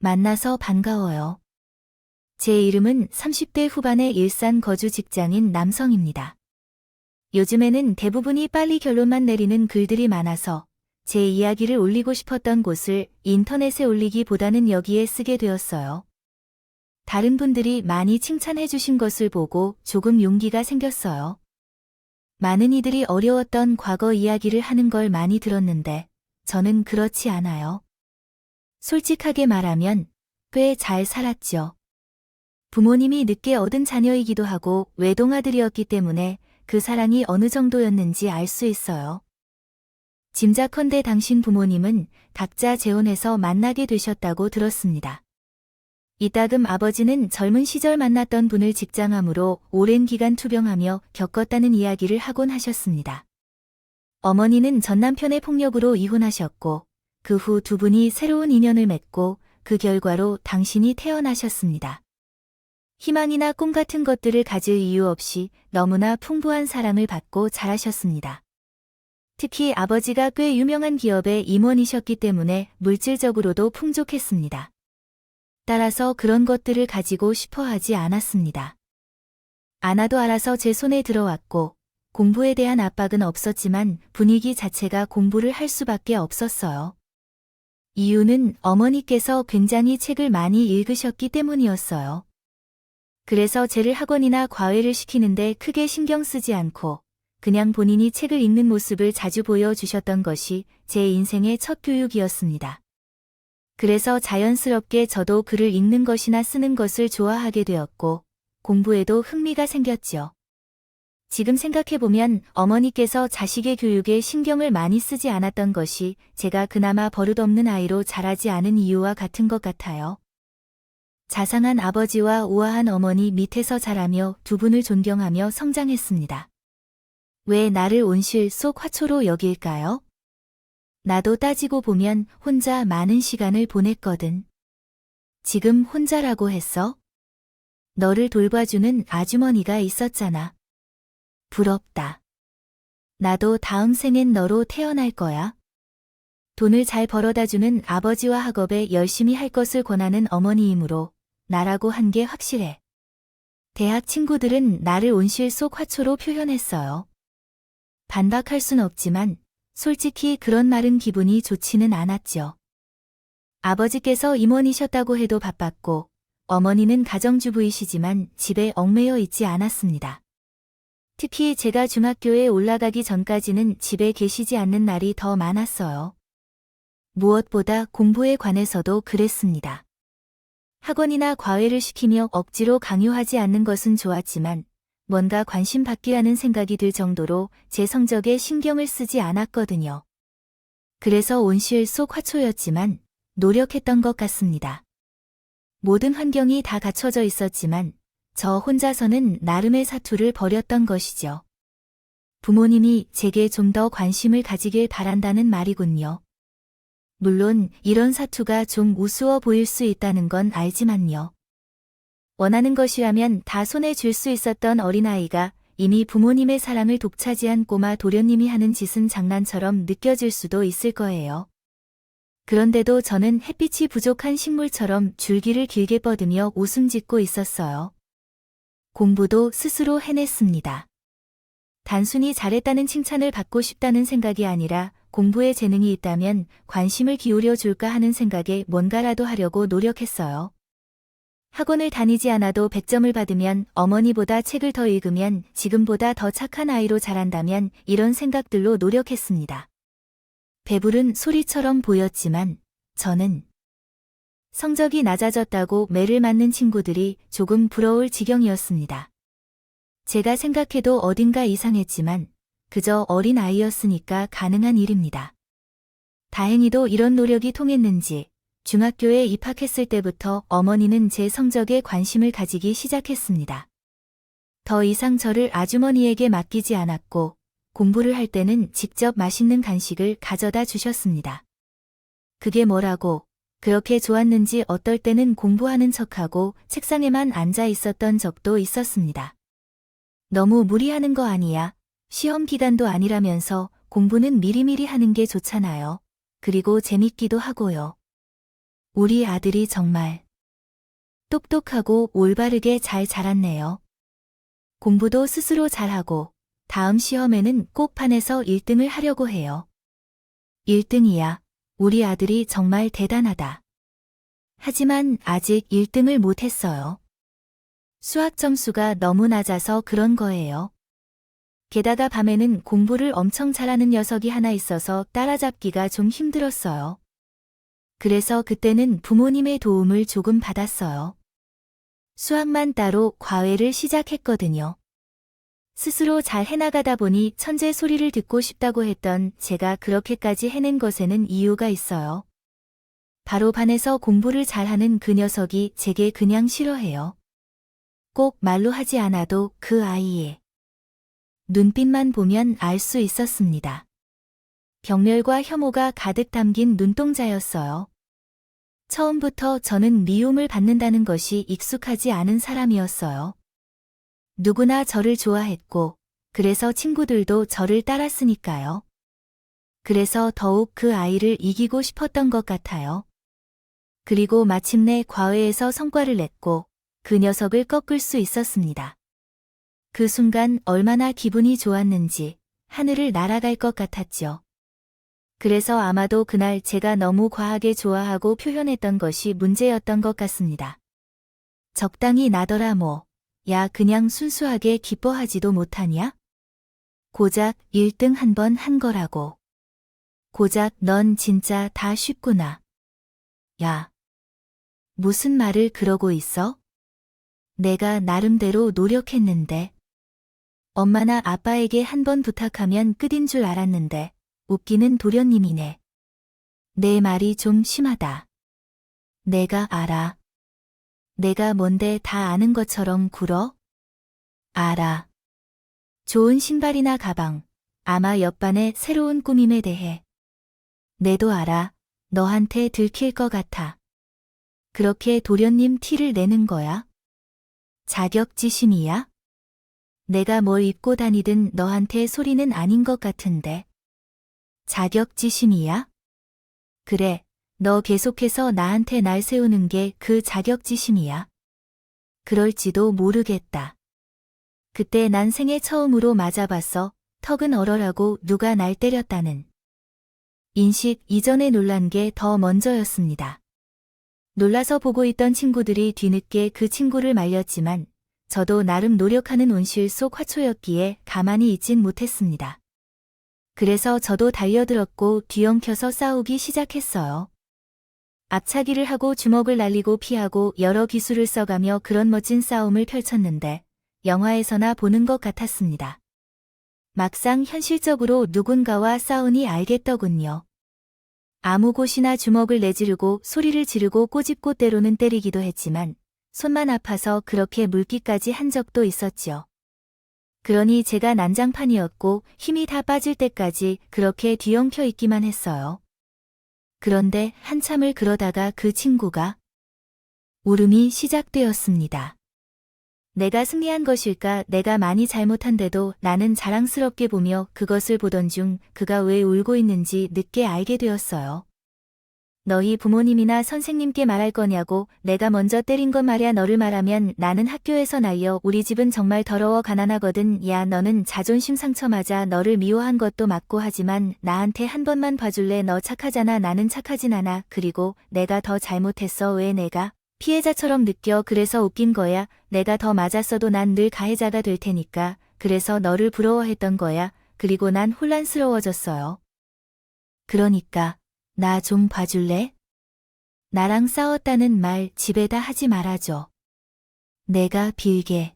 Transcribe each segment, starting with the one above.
만나서 반가워요. 제 이름은 30대 후반의 일산 거주 직장인 남성입니다. 요즘에는 대부분이 빨리 결론만 내리는 글들이 많아서 제 이야기를 올리고 싶었던 곳을 인터넷에 올리기보다는 여기에 쓰게 되었어요. 다른 분들이 많이 칭찬해 주신 것을 보고 조금 용기가 생겼어요. 많은 이들이 어려웠던 과거 이야기를 하는 걸 많이 들었는데 저는 그렇지 않아요. 솔직하게 말하면 꽤 잘 살았죠. 부모님이 늦게 얻은 자녀이기도 하고 외동아들이었기 때문에 그 사랑이 어느 정도였는지 알 수 있어요. 짐작컨대 당신 부모님은 각자 재혼해서 만나게 되셨다고 들었습니다. 이따금 아버지는 젊은 시절 만났던 분을 직장암으로 오랜 기간 투병하며 겪었다는 이야기를 하곤 하셨습니다. 어머니는 전 남편의 폭력으로 이혼하셨고 그 후 두 분이 새로운 인연을 맺고 그 결과로 당신이 태어나셨습니다. 희망이나 꿈 같은 것들을 가질 이유 없이 너무나 풍부한 사랑을 받고 자라셨습니다. 특히 아버지가 꽤 유명한 기업의 임원이셨기 때문에 물질적으로도 풍족했습니다. 따라서 그런 것들을 가지고 싶어 하지 않았습니다. 안아도 알아서 제 손에 들어왔고 공부에 대한 압박은 없었지만 분위기 자체가 공부를 할 수밖에 없었어요. 이유는 어머니께서 굉장히 책을 많이 읽으셨기 때문이었어요. 그래서 쟤를 학원이나 과외를 시키는데 크게 신경 쓰지 않고 그냥 본인이 책을 읽는 모습을 자주 보여주셨던 것이 제 인생의 첫 교육이었습니다. 그래서 자연스럽게 저도 글을 읽는 것이나 쓰는 것을 좋아하게 되었고 공부에도 흥미가 생겼죠. 지금 생각해보면 어머니께서 자식의 교육에 신경을 많이 쓰지 않았던 것이 제가 그나마 버릇없는 아이로 자라지 않은 이유와 같은 것 같아요. 자상한 아버지와 우아한 어머니 밑에서 자라며 두 분을 존경하며 성장했습니다. 왜 나를 온실 속 화초로 여길까요? 나도 따지고 보면 혼자 많은 시간을 보냈거든. 지금 혼자라고 했어? 너를 돌봐주는 아주머니가 있었잖아. 부럽다. 나도 다음 생엔 너로 태어날 거야. 돈을 잘 벌어다주는 아버지와 학업에 열심히 할 것을 권하는 어머니이므로 나라고 한 게 확실해. 대학 친구들은 나를 온실 속 화초로 표현했어요. 반박할 순 없지만 솔직히 그런 말은 기분이 좋지는 않았죠. 아버지께서 임원이셨다고 해도 바빴고 어머니는 가정주부이시지만 집에 얽매여 있지 않았습니다. 특히 제가 중학교에 올라가기 전까지는 집에 계시지 않는 날이 더 많았어요. 무엇보다 공부에 관해서도 그랬습니다. 학원이나 과외를 시키며 억지로 강요하지 않는 것은 좋았지만 뭔가 관심 받기 하는 생각이 들 정도로 제 성적에 신경을 쓰지 않았거든요. 그래서 온실 속 화초였지만 노력했던 것 같습니다. 모든 환경이 다 갖춰져 있었지만 저 혼자서는 나름의 사투를 벌였던 것이죠. 부모님이 제게 좀 더 관심을 가지길 바란다는 말이군요. 물론 이런 사투가 좀 우스워 보일 수 있다는 건 알지만요. 원하는 것이라면 다 손에 쥘 수 있었던 어린아이가 이미 부모님의 사랑을 독차지한 꼬마 도련님이 하는 짓은 장난처럼 느껴질 수도 있을 거예요. 그런데도 저는 햇빛이 부족한 식물처럼 줄기를 길게 뻗으며 웃음 짓고 있었어요. 공부도 스스로 해냈습니다. 단순히 잘했다는 칭찬을 받고 싶다는 생각이 아니라 공부에 재능이 있다면 관심을 기울여 줄까 하는 생각에 뭔가라도 하려고 노력했어요. 학원을 다니지 않아도 100점을 받으면 어머니보다 책을 더 읽으면 지금보다 더 착한 아이로 자란다면 이런 생각들로 노력했습니다. 배부른 소리처럼 보였지만 저는 성적이 낮아졌다고 매를 맞는 친구들이 조금 부러울 지경이었습니다. 제가 생각해도 어딘가 이상했지만 그저 어린 아이였으니까 가능한 일입니다. 다행히도 이런 노력이 통했는지 중학교에 입학했을 때부터 어머니는 제 성적에 관심을 가지기 시작했습니다. 더 이상 저를 아주머니에게 맡기지 않았고 공부를 할 때는 직접 맛있는 간식을 가져다 주셨습니다. 그게 뭐라고 그렇게 좋았는지 어떨 때는 공부하는 척하고 책상에만 앉아 있었던 적도 있었습니다. 너무 무리하는 거 아니야? 시험 기간도 아니라면서 공부는 미리미리 하는 게 좋잖아요. 그리고 재밌기도 하고요. 우리 아들이 정말 똑똑하고 올바르게 잘 자랐네요. 공부도 스스로 잘하고 다음 시험에는 꼭 반에서 1등을 하려고 해요. 1등이야. 우리 아들이 정말 대단하다. 하지만 아직 1등을 못했어요. 수학 점수가 너무 낮아서 그런 거예요. 게다가 밤에는 공부를 엄청 잘하는 녀석이 하나 있어서 따라잡기가 좀 힘들었어요. 그래서 그때는 부모님의 도움을 조금 받았어요. 수학만 따로 과외를 시작했거든요. 스스로 잘 해나가다 보니 천재 소리를 듣고 싶다고 했던 제가 그렇게까지 해낸 것에는 이유가 있어요. 바로 반에서 공부를 잘하는 그 녀석이 제게 그냥 싫어해요. 꼭 말로 하지 않아도 그 아이의 눈빛만 보면 알 수 있었습니다. 경멸과 혐오가 가득 담긴 눈동자였어요. 처음부터 저는 미움을 받는다는 것이 익숙하지 않은 사람이었어요. 누구나 저를 좋아했고, 그래서 친구들도 저를 따랐으니까요. 그래서 더욱 그 아이를 이기고 싶었던 것 같아요. 그리고 마침내 과외에서 성과를 냈고, 그 녀석을 꺾을 수 있었습니다. 그 순간 얼마나 기분이 좋았는지 하늘을 날아갈 것 같았죠. 그래서 아마도 그날 제가 너무 과하게 좋아하고 표현했던 것이 문제였던 것 같습니다. 적당히 나더라 뭐. 야 그냥 순수하게 기뻐하지도 못하냐? 고작 1등 한 번 한 거라고. 고작 넌 진짜 다 쉽구나. 야. 무슨 말을 그러고 있어? 내가 나름대로 노력했는데. 엄마나 아빠에게 한 번 부탁하면 끝인 줄 알았는데 웃기는 도련님이네. 내 말이 좀 심하다. 내가 알아. 내가 뭔데 다 아는 것처럼 굴어? 알아. 좋은 신발이나 가방, 아마 옆반의 새로운 꾸밈에 대해. 내도 알아. 너한테 들킬 것 같아. 그렇게 도련님 티를 내는 거야? 자격지심이야? 내가 뭘 입고 다니든 너한테 소리는 아닌 것 같은데. 자격지심이야? 그래. 너 계속해서 나한테 날 세우는 게 그 자격지심이야. 그럴지도 모르겠다. 그때 난 생애 처음으로 맞아봤어. 턱은 얼어라고 누가 날 때렸다는. 인식 이전에 놀란 게 더 먼저였습니다. 놀라서 보고 있던 친구들이 뒤늦게 그 친구를 말렸지만 저도 나름 노력하는 온실 속 화초였기에 가만히 있진 못했습니다. 그래서 저도 달려들었고 뒤엉켜서 싸우기 시작했어요. 앞차기를 하고 주먹을 날리고 피하고 여러 기술을 써가며 그런 멋진 싸움을 펼쳤는데 영화에서나 보는 것 같았습니다. 막상 현실적으로 누군가와 싸우니 알겠더군요. 아무 곳이나 주먹을 내지르고 소리를 지르고 꼬집고 때로는 때리기도 했지만 손만 아파서 그렇게 물기까지 한 적도 있었지요. 그러니 제가 난장판이었고 힘이 다 빠질 때까지 그렇게 뒤엉켜 있기만 했어요. 그런데 한참을 그러다가 그 친구가 울음이 시작되었습니다. 내가 승리한 것일까? 내가 많이 잘못한데도 나는 자랑스럽게 보며 그것을 보던 중 그가 왜 울고 있는지 늦게 알게 되었어요. 너희 부모님이나 선생님께 말할 거냐고. 내가 먼저 때린 건 말이야. 너를 말하면 나는 학교에서 날려. 우리 집은 정말 더러워 가난하거든. 야 너는 자존심 상처 맞아. 너를 미워한 것도 맞고 하지만 나한테 한 번만 봐줄래? 너 착하잖아. 나는 착하진 않아. 그리고 내가 더 잘못했어. 왜 내가 피해자처럼 느껴? 그래서 웃긴 거야. 내가 더 맞았어도 난 늘 가해자가 될 테니까. 그래서 너를 부러워했던 거야. 그리고 난 혼란스러워졌어요. 그러니까 나 좀 봐줄래? 나랑 싸웠다는 말 집에다 하지 말아줘. 내가 빌게.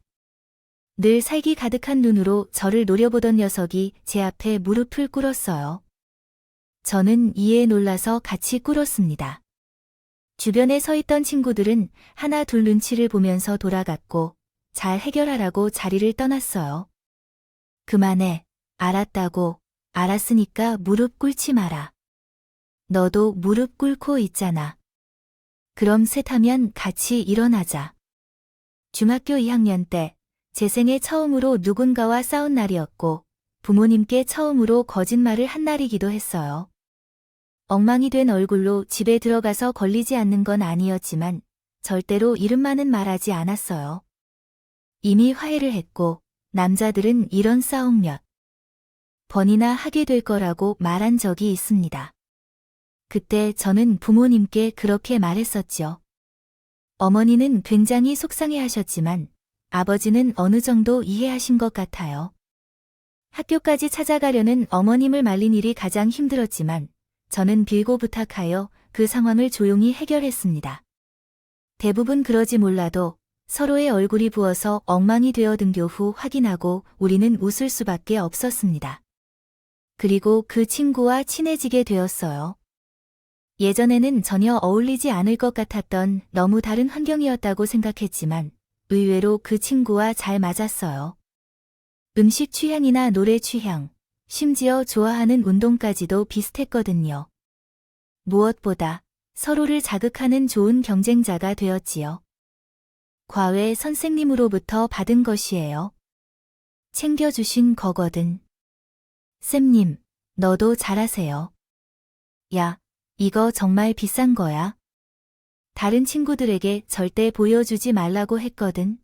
늘 살기 가득한 눈으로 저를 노려보던 녀석이 제 앞에 무릎을 꿇었어요. 저는 이에 놀라서 같이 꿇었습니다. 주변에 서 있던 친구들은 하나 둘 눈치를 보면서 돌아갔고 잘 해결하라고 자리를 떠났어요. 그만해. 알았다고. 알았으니까 무릎 꿇지 마라. 너도 무릎 꿇고 있잖아. 그럼 셋하면 같이 일어나자. 중학교 2학년 때 제 생애 처음으로 누군가와 싸운 날이었고 부모님께 처음으로 거짓말을 한 날이기도 했어요. 엉망이 된 얼굴로 집에 들어가서 걸리지 않는 건 아니었지만 절대로 이름만은 말하지 않았어요. 이미 화해를 했고 남자들은 이런 싸움 몇 번이나 하게 될 거라고 말한 적이 있습니다. 그때 저는 부모님께 그렇게 말했었죠. 어머니는 굉장히 속상해하셨지만 아버지는 어느 정도 이해하신 것 같아요. 학교까지 찾아가려는 어머님을 말린 일이 가장 힘들었지만 저는 빌고 부탁하여 그 상황을 조용히 해결했습니다. 대부분 그러지 몰라도 서로의 얼굴이 부어서 엉망이 되어 등교 후 확인하고 우리는 웃을 수밖에 없었습니다. 그리고 그 친구와 친해지게 되었어요. 예전에는 전혀 어울리지 않을 것 같았던 너무 다른 환경이었다고 생각했지만 의외로 그 친구와 잘 맞았어요. 음식 취향이나 노래 취향, 심지어 좋아하는 운동까지도 비슷했거든요. 무엇보다 서로를 자극하는 좋은 경쟁자가 되었지요. 과외 선생님으로부터 받은 것이에요. 챙겨주신 거거든. 쌤님, 너도 잘하세요. 야, 이거 정말 비싼 거야. 다른 친구들에게 절대 보여주지 말라고 했거든.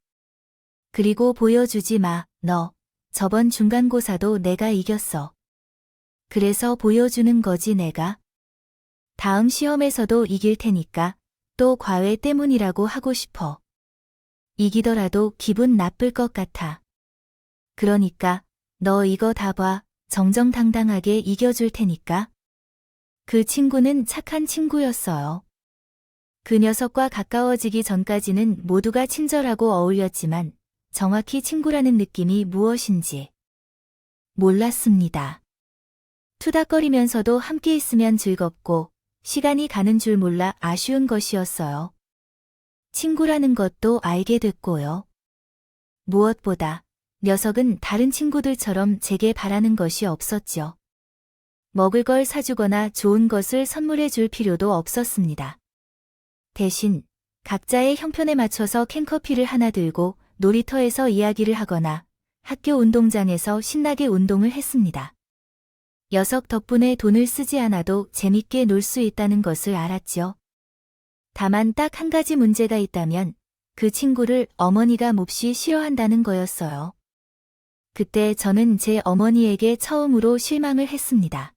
그리고 보여주지 마, 너. 저번 중간고사도 내가 이겼어. 그래서 보여주는 거지 내가. 다음 시험에서도 이길 테니까 또 과외 때문이라고 하고 싶어. 이기더라도 기분 나쁠 것 같아. 그러니까 너 이거 다 봐. 정정당당하게 이겨줄 테니까. 그 친구는 착한 친구였어요. 그 녀석과 가까워지기 전까지는 모두가 친절하고 어울렸지만 정확히 친구라는 느낌이 무엇인지 몰랐습니다. 투닥거리면서도 함께 있으면 즐겁고 시간이 가는 줄 몰라 아쉬운 것이었어요. 친구라는 것도 알게 됐고요. 무엇보다 녀석은 다른 친구들처럼 제게 바라는 것이 없었죠. 먹을 걸 사주거나 좋은 것을 선물해 줄 필요도 없었습니다. 대신 각자의 형편에 맞춰서 캔커피를 하나 들고 놀이터에서 이야기를 하거나 학교 운동장에서 신나게 운동을 했습니다. 녀석 덕분에 돈을 쓰지 않아도 재밌게 놀 수 있다는 것을 알았죠. 다만 딱 한 가지 문제가 있다면 그 친구를 어머니가 몹시 싫어한다는 거였어요. 그때 저는 제 어머니에게 처음으로 실망을 했습니다.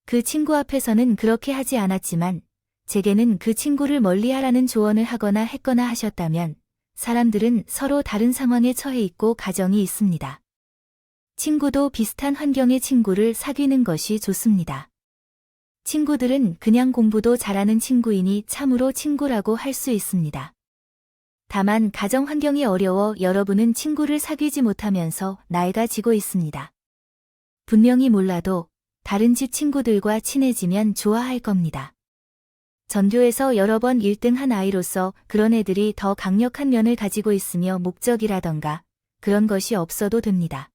그 친구 앞에서는 그렇게 하지 않았지만 제게는 그 친구를 멀리하라는 조언을 하거나 했거나 하셨다면 사람들은 서로 다른 상황에 처해 있고 가정이 있습니다. 친구도 비슷한 환경의 친구를 사귀는 것이 좋습니다. 친구들은 그냥 공부도 잘하는 친구이니 참으로 친구라고 할 수 있습니다. 다만 가정 환경이 어려워 여러분은 친구를 사귀지 못하면서 낡아지고 있습니다. 분명히 몰라도 다른 집 친구들과 친해지면 좋아할 겁니다. 전교에서 여러 번 1등한 아이로서 그런 애들이 더 강력한 면을 가지고 있으며 목적이라던가 그런 것이 없어도 됩니다.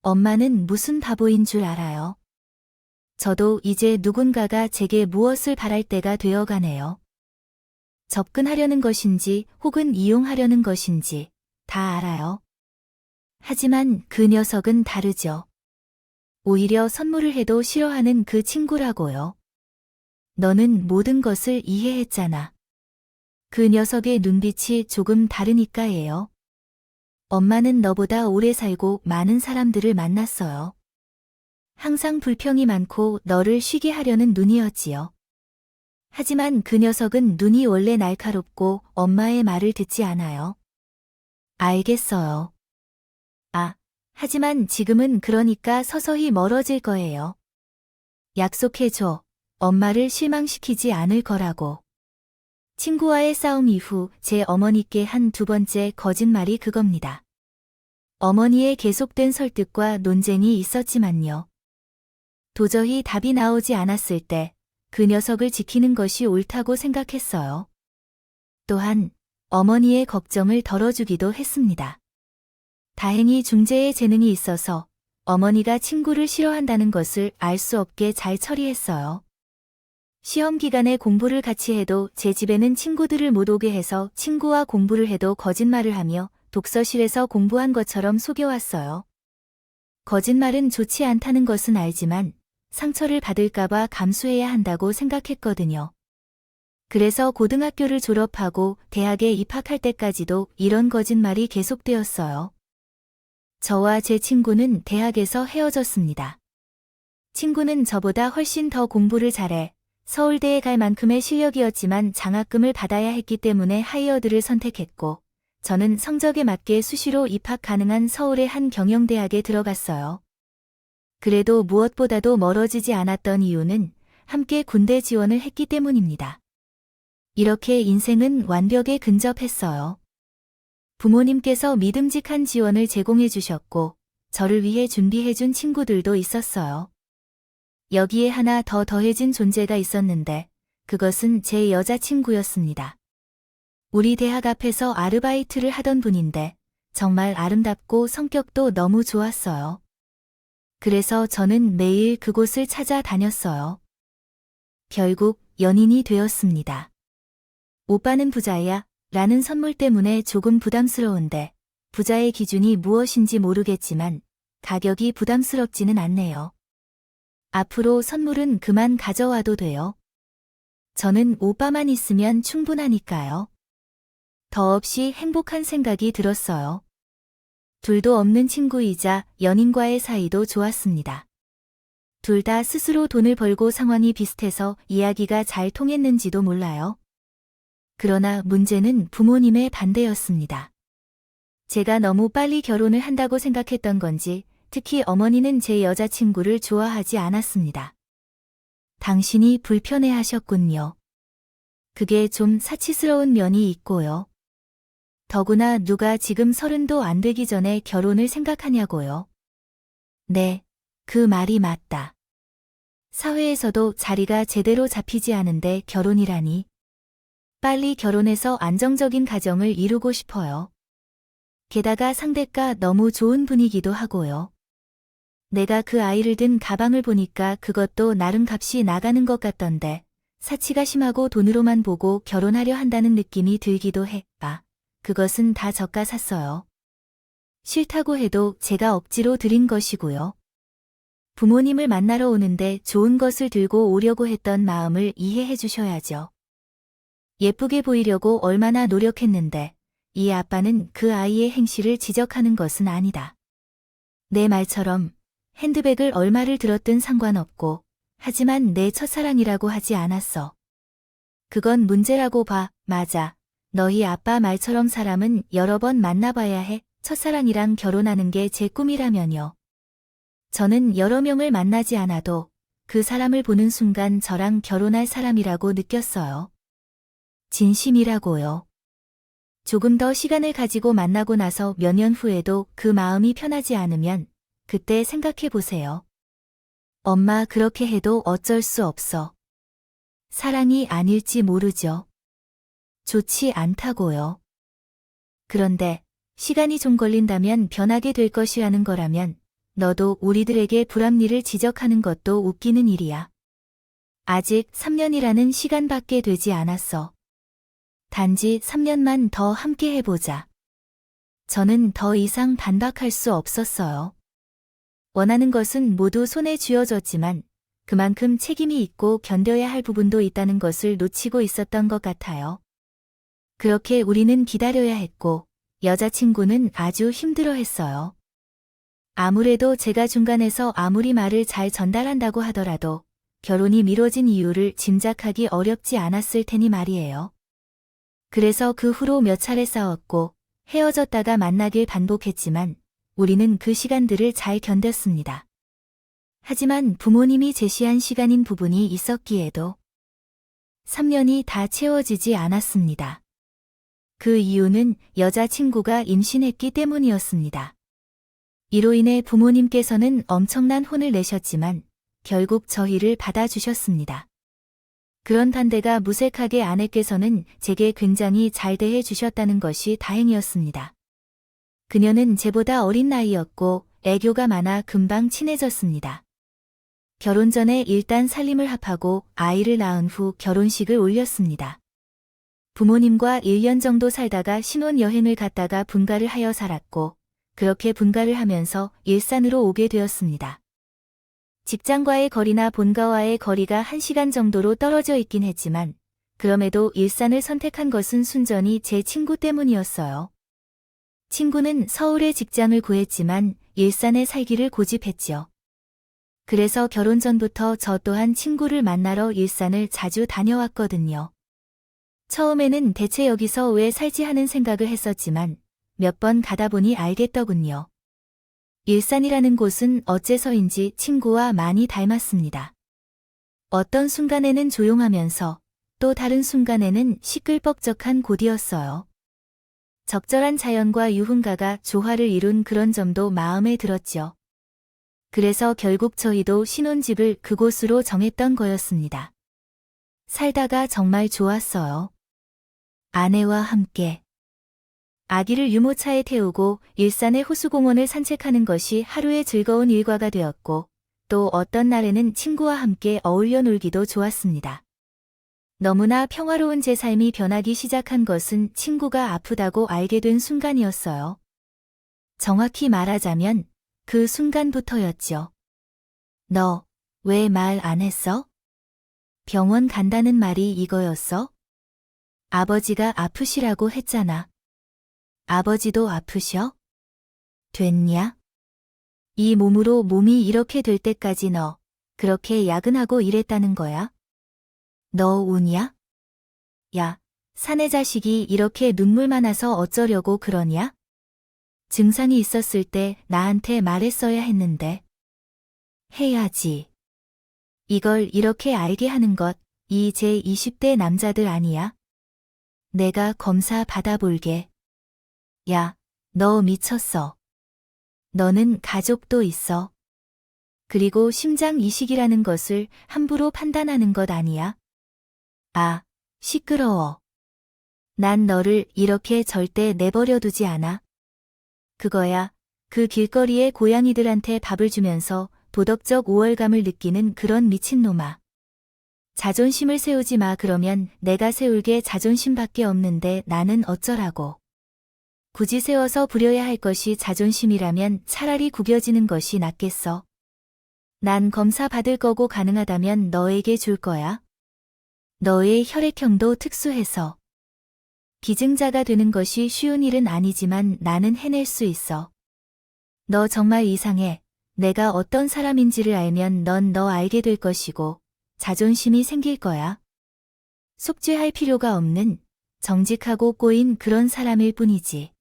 엄마는 무슨 바보인 줄 알아요? 저도 이제 누군가가 제게 무엇을 바랄 때가 되어가네요. 접근하려는 것인지 혹은 이용하려는 것인지 다 알아요. 하지만 그 녀석은 다르죠. 오히려 선물을 해도 싫어하는 그 친구라고요. 너는 모든 것을 이해했잖아. 그 녀석의 눈빛이 조금 다르니까예요. 엄마는 너보다 오래 살고 많은 사람들을 만났어요. 항상 불평이 많고 너를 쉬게 하려는 눈이었지요. 하지만 그 녀석은 눈이 원래 날카롭고 엄마의 말을 듣지 않아요. 알겠어요. 아, 하지만 지금은 그러니까 서서히 멀어질 거예요. 약속해줘. 엄마를 실망시키지 않을 거라고. 친구와의 싸움 이후 제 어머니께 한 두 번째 거짓말이 그겁니다. 어머니의 계속된 설득과 논쟁이 있었지만요. 도저히 답이 나오지 않았을 때 그 녀석을 지키는 것이 옳다고 생각했어요. 또한 어머니의 걱정을 덜어주기도 했습니다. 다행히 중재의 재능이 있어서 어머니가 친구를 싫어한다는 것을 알 수 없게 잘 처리했어요. 시험 기간에 공부를 같이 해도 제 집에는 친구들을 못 오게 해서 친구와 공부를 해도 거짓말을 하며 독서실에서 공부한 것처럼 속여왔어요. 거짓말은 좋지 않다는 것은 알지만 상처를 받을까봐 감수해야 한다고 생각했거든요. 그래서 고등학교를 졸업하고 대학에 입학할 때까지도 이런 거짓말이 계속되었어요. 저와 제 친구는 대학에서 헤어졌습니다. 친구는 저보다 훨씬 더 공부를 잘해 서울대에 갈 만큼의 실력이었지만 장학금을 받아야 했기 때문에 하이어드를 선택했고, 저는 성적에 맞게 수시로 입학 가능한 서울의 한 경영대학에 들어갔어요. 그래도 무엇보다도 멀어지지 않았던 이유는 함께 군대 지원을 했기 때문입니다. 이렇게 인생은 완벽에 근접했어요. 부모님께서 믿음직한 지원을 제공해 주셨고, 저를 위해 준비해 준 친구들도 있었어요. 여기에 하나 더 더해진 존재가 있었는데, 그것은 제 여자친구였습니다. 우리 대학 앞에서 아르바이트를 하던 분인데, 정말 아름답고 성격도 너무 좋았어요. 그래서 저는 매일 그곳을 찾아다녔어요. 결국 연인이 되었습니다. 오빠는 부자야 라는 선물 때문에 조금 부담스러운데, 부자의 기준이 무엇인지 모르겠지만 가격이 부담스럽지는 않네요. 앞으로 선물은 그만 가져와도 돼요. 저는 오빠만 있으면 충분하니까요. 더없이 행복한 생각이 들었어요. 둘도 없는 친구이자 연인과의 사이도 좋았습니다. 둘 다 스스로 돈을 벌고 상황이 비슷해서 이야기가 잘 통했는지도 몰라요. 그러나 문제는 부모님의 반대였습니다. 제가 너무 빨리 결혼을 한다고 생각했던 건지 특히 어머니는 제 여자친구를 좋아하지 않았습니다. 당신이 불편해하셨군요. 그게 좀 사치스러운 면이 있고요. 더구나 누가 지금 30도 안 되기 전에 결혼을 생각하냐고요. 네, 그 말이 맞다. 사회에서도 자리가 제대로 잡히지 않은데 결혼이라니. 빨리 결혼해서 안정적인 가정을 이루고 싶어요. 게다가 상대가 너무 좋은 분이기도 하고요. 내가 그 아이를 든 가방을 보니까 그것도 나름 값이 나가는 것 같던데 사치가 심하고 돈으로만 보고 결혼하려 한다는 느낌이 들기도 해. 그것은 다 저가 샀어요. 싫다고 해도 제가 억지로 드린 것이고요. 부모님을 만나러 오는데 좋은 것을 들고 오려고 했던 마음을 이해해 주셔야죠. 예쁘게 보이려고 얼마나 노력했는데 이 아빠는 그 아이의 행실을 지적하는 것은 아니다. 내 말처럼 핸드백을 얼마를 들었든 상관없고 하지만 내 첫사랑이라고 하지 않았어. 그건 문제라고 봐. 맞아. 너희 아빠 말처럼 사람은 여러 번 만나봐야 해. 첫사랑이랑 결혼하는 게 제 꿈이라면요. 저는 여러 명을 만나지 않아도 그 사람을 보는 순간 저랑 결혼할 사람이라고 느꼈어요. 진심이라고요. 조금 더 시간을 가지고 만나고 나서 몇 년 후에도 그 마음이 편하지 않으면 그때 생각해 보세요. 엄마 그렇게 해도 어쩔 수 없어. 사랑이 아닐지 모르죠. 좋지 않다고요. 그런데 시간이 좀 걸린다면 변하게 될 것이라는 거라면 너도 우리들에게 불합리를 지적하는 것도 웃기는 일이야. 아직 3년이라는 시간밖에 되지 않았어. 단지 3년만 더 함께 해보자. 저는 더 이상 반박할 수 없었어요. 원하는 것은 모두 손에 쥐어졌지만 그만큼 책임이 있고 견뎌야 할 부분도 있다는 것을 놓치고 있었던 것 같아요. 그렇게 우리는 기다려야 했고 여자친구는 아주 힘들어했어요. 아무래도 제가 중간에서 아무리 말을 잘 전달한다고 하더라도 결혼이 미뤄진 이유를 짐작하기 어렵지 않았을 테니 말이에요. 그래서 그 후로 몇 차례 싸웠고 헤어졌다가 만나길 반복했지만 우리는 그 시간들을 잘 견뎠습니다. 하지만 부모님이 제시한 시간인 부분이 있었기에도 3년이 다 채워지지 않았습니다. 그 이유는 여자친구가 임신했기 때문이었습니다. 이로 인해 부모님께서는 엄청난 혼을 내셨지만 결국 저희를 받아주셨습니다. 그런 반대가 무색하게 아내께서는 제게 굉장히 잘 대해 주셨다는 것이 다행이었습니다. 그녀는 제보다 어린 나이였고 애교가 많아 금방 친해졌습니다. 결혼 전에 일단 살림을 합하고 아이를 낳은 후 결혼식을 올렸습니다. 부모님과 1년 정도 살다가 신혼여행을 갔다가 분가를 하여 살았고 그렇게 분가를 하면서 일산으로 오게 되었습니다. 직장과의 거리나 본가와의 거리가 1시간 정도로 떨어져 있긴 했지만 그럼에도 일산을 선택한 것은 순전히 제 친구 때문이었어요. 친구는 서울에 직장을 구했지만 일산에 살기를 고집했지요. 그래서 결혼 전부터 저 또한 친구를 만나러 일산을 자주 다녀왔거든요. 처음에는 대체 여기서 왜 살지 하는 생각을 했었지만 몇 번 가다 보니 알겠더군요. 일산이라는 곳은 어째서인지 친구와 많이 닮았습니다. 어떤 순간에는 조용하면서 또 다른 순간에는 시끌벅적한 곳이었어요. 적절한 자연과 유흥가가 조화를 이룬 그런 점도 마음에 들었죠. 그래서 결국 저희도 신혼집을 그곳으로 정했던 거였습니다. 살다가 정말 좋았어요. 아내와 함께 아기를 유모차에 태우고 일산의 호수공원을 산책하는 것이 하루의 즐거운 일과가 되었고 또 어떤 날에는 친구와 함께 어울려 놀기도 좋았습니다. 너무나 평화로운 제 삶이 변하기 시작한 것은 친구가 아프다고 알게 된 순간이었어요. 정확히 말하자면 그 순간부터였죠. 너 왜 말 안 했어? 병원 간다는 말이 이거였어? 아버지가 아프시라고 했잖아. 아버지도 아프셔? 됐냐? 이 몸으로 몸이 이렇게 될 때까지 너 그렇게 야근하고 일했다는 거야? 너 우냐? 야, 사내 자식이 이렇게 눈물 많아서 어쩌려고 그러냐? 증상이 있었을 때 나한테 말했어야 했는데. 해야지. 이걸 이렇게 알게 하는 것, 이 제 20대 남자들 아니야? 내가 검사 받아볼게. 야, 너 미쳤어. 너는 가족도 있어. 그리고 심장 이식이라는 것을 함부로 판단하는 것 아니야? 아, 시끄러워. 난 너를 이렇게 절대 내버려 두지 않아. 그거야, 그 길거리에 고양이들한테 밥을 주면서 도덕적 우월감을 느끼는 그런 미친놈아. 자존심을 세우지 마. 그러면 내가 세울 게 자존심밖에 없는데 나는 어쩌라고. 굳이 세워서 부려야 할 것이 자존심이라면 차라리 구겨지는 것이 낫겠어. 난 검사 받을 거고 가능하다면 너에게 줄 거야. 너의 혈액형도 특수해서. 기증자가 되는 것이 쉬운 일은 아니지만 나는 해낼 수 있어. 너 정말 이상해. 내가 어떤 사람인지를 알면 넌 너 알게 될 것이고 자존심이 생길 거야. 속죄할 필요가 없는 정직하고 꼬인 그런 사람일 뿐이지.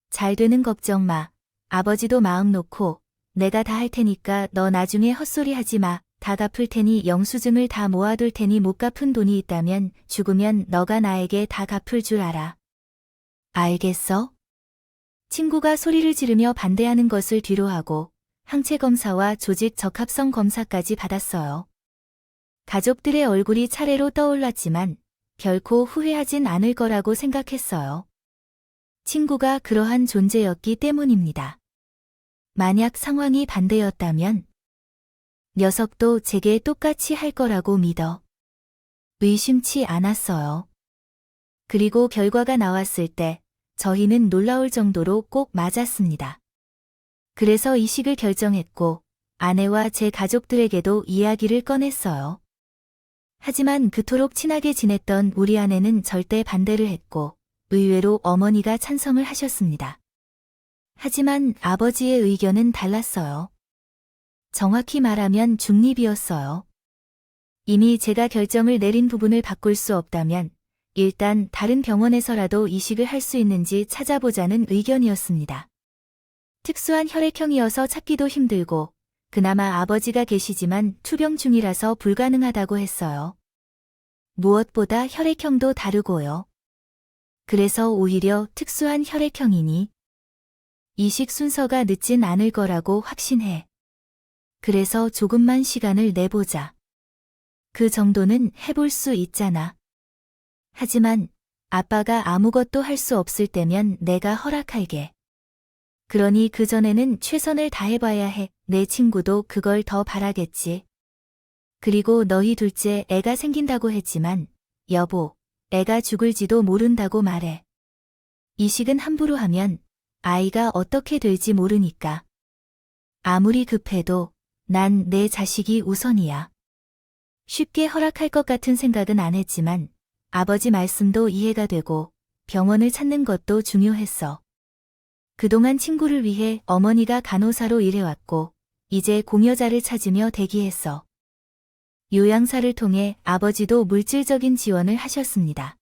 잘 되는 걱정 마. 아버지도 마음 놓고 내가 다 할 테니까 너 나중에 헛소리 하지 마. 다 갚을 테니 영수증을 다 모아둘 테니 못 갚은 돈이 있다면 죽으면 너가 나에게 다 갚을 줄 알아. 알겠어? 친구가 소리를 지르며 반대하는 것을 뒤로하고 항체 검사와 조직 적합성 검사까지 받았어요. 가족들의 얼굴이 차례로 떠올랐지만 결코 후회하진 않을 거라고 생각했어요. 친구가 그러한 존재였기 때문입니다. 만약 상황이 반대였다면 녀석도 제게 똑같이 할 거라고 믿어 의심치 않았어요. 그리고 결과가 나왔을 때 저희는 놀라울 정도로 꼭 맞았습니다. 그래서 이식을 결정했고 아내와 제 가족들에게도 이야기를 꺼냈어요. 하지만 그토록 친하게 지냈던 우리 아내는 절대 반대를 했고 의외로 어머니가 찬성을 하셨습니다. 하지만 아버지의 의견은 달랐어요. 정확히 말하면 중립이었어요. 이미 제가 결정을 내린 부분을 바꿀 수 없다면 일단 다른 병원에서라도 이식을 할 수 있는지 찾아보자는 의견이었습니다. 특수한 혈액형이어서 찾기도 힘들고 그나마 아버지가 계시지만 투병 중이라서 불가능하다고 했어요. 무엇보다 혈액형도 다르고요. 그래서 오히려 특수한 혈액형이니 이식 순서가 늦진 않을 거라고 확신해. 그래서 조금만 시간을 내보자. 그 정도는 해볼 수 있잖아. 하지만 아빠가 아무것도 할 수 없을 때면 내가 허락할게. 그러니 그전에는 최선을 다해봐야 해. 내 친구도 그걸 더 바라겠지. 그리고 너희 둘째 애가 생긴다고 했지만 여보, 애가 죽을지도 모른다고 말해. 이식은 함부로 하면 아이가 어떻게 될지 모르니까. 아무리 급해도 난 내 자식이 우선이야. 쉽게 허락할 것 같은 생각은 안 했지만 아버지 말씀도 이해가 되고 병원을 찾는 것도 중요했어. 그동안 친구를 위해 어머니가 간호사로 일해왔고 이제 공여자를 찾으며 대기했어. 요양사를 통해 아버지도 물질적인 지원을 하셨습니다.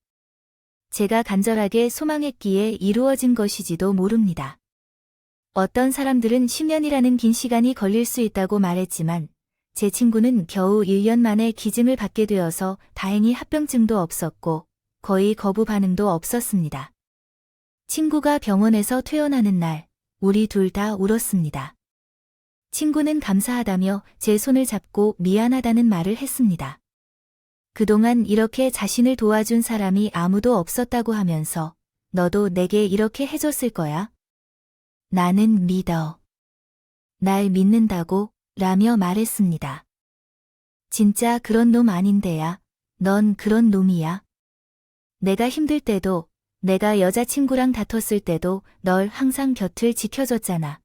제가 간절하게 소망했기에 이루어진 것이지도 모릅니다. 어떤 사람들은 10년이라는 긴 시간이 걸릴 수 있다고 말했지만 제 친구는 겨우 1년 만에 기증을 받게 되어서 다행히 합병증도 없었고 거의 거부 반응도 없었습니다. 친구가 병원에서 퇴원하는 날, 우리 둘 다 울었습니다. 친구는 감사하다며 제 손을 잡고 미안하다는 말을 했습니다. 그동안 이렇게 자신을 도와준 사람이 아무도 없었다고 하면서 너도 내게 이렇게 해줬을 거야? 나는 믿어. 날 믿는다고 라며 말했습니다. 진짜 그런 놈 아닌데야. 넌 그런 놈이야. 내가 힘들 때도 내가 여자친구랑 다퉜을 때도 널 항상 곁을 지켜줬잖아.